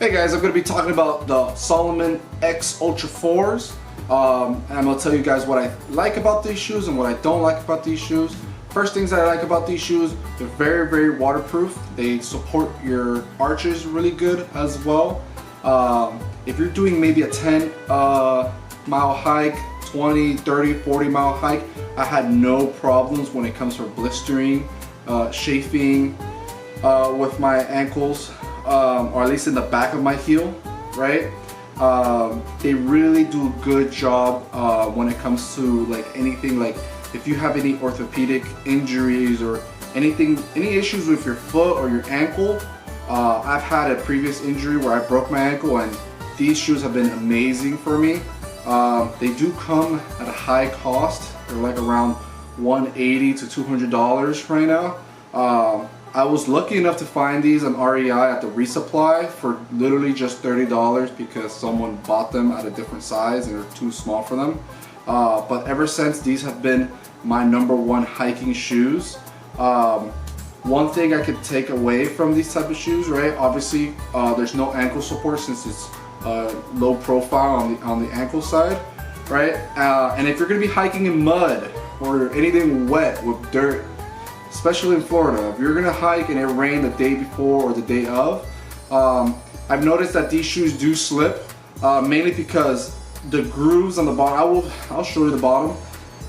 Hey guys, I'm going to be talking about the Salomon X Ultra 4s. And I'm going to tell you guys what I like about these shoes and what I don't like about these shoes. First things that I like about these shoes, they're very, very waterproof. They support your arches really good as well. If you're doing maybe a 10 mile hike, 20, 30, 40 mile hike, I had no problems when it comes for blistering, chafing with my ankles. Or at least in the back of my heel, right? They really do a good job when it comes to like anything, like if you have any orthopedic injuries or any issues with your foot or your ankle. I've had a previous injury where I broke my ankle, and these shoes have been amazing for me. They do come at a high cost. They're like around $180 to $200 right now. I was lucky enough to find these on REI at the resupply for literally just $30 because someone bought them at a different size and they're too small for them. But ever since, these have been my #1 hiking shoes. One thing I could take away from these type of shoes, right? Obviously, there's no ankle support since it's low profile on the ankle side, right? And if you're gonna be hiking in mud or anything wet with dirt, especially in Florida, if you're gonna hike and it rained the day before or the day of, I've noticed that these shoes do slip, mainly because the grooves on the bottom, I'll show you the bottom,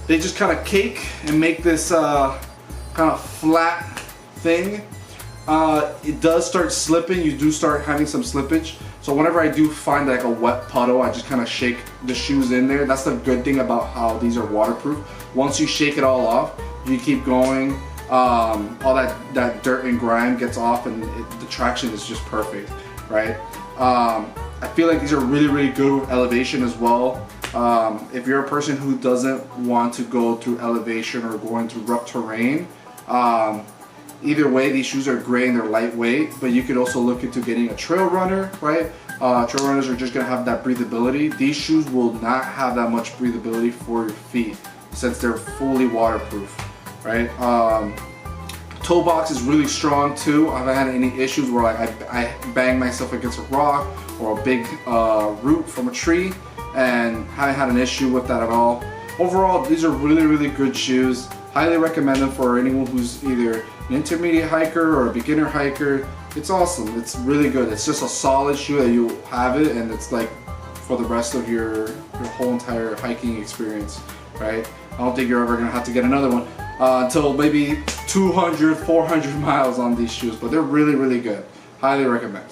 they just kind of cake and make this kind of flat thing. It does start slipping, you do start having some slippage. So whenever I do find like a wet puddle, I just kind of shake the shoes in there. That's the good thing about how these are waterproof. Once you shake it all off, you keep going. All that dirt and grime gets off, and the traction is just perfect, right? I feel like these are really, really good with elevation as well. If you're a person who doesn't want to go through elevation or going through rough terrain, either way, these shoes are great and they're lightweight, but you could also look into getting a trail runner, right? Trail runners are just gonna have that breathability. These shoes will not have that much breathability for your feet since they're fully waterproof, right? Toe box is really strong too. I haven't had any issues where like I bang myself against a rock or a big root from a tree, and haven't had an issue with that at all. Overall, these are really, really good shoes. Highly recommend them for anyone who's either an intermediate hiker or a beginner hiker. It's awesome. It's really good. It's just a solid shoe that you have it, and it's like for the rest of your whole entire hiking experience, right? I don't think you're ever gonna have to get another one until maybe 200, 400 miles on these shoes, but they're really, really good. Highly recommend.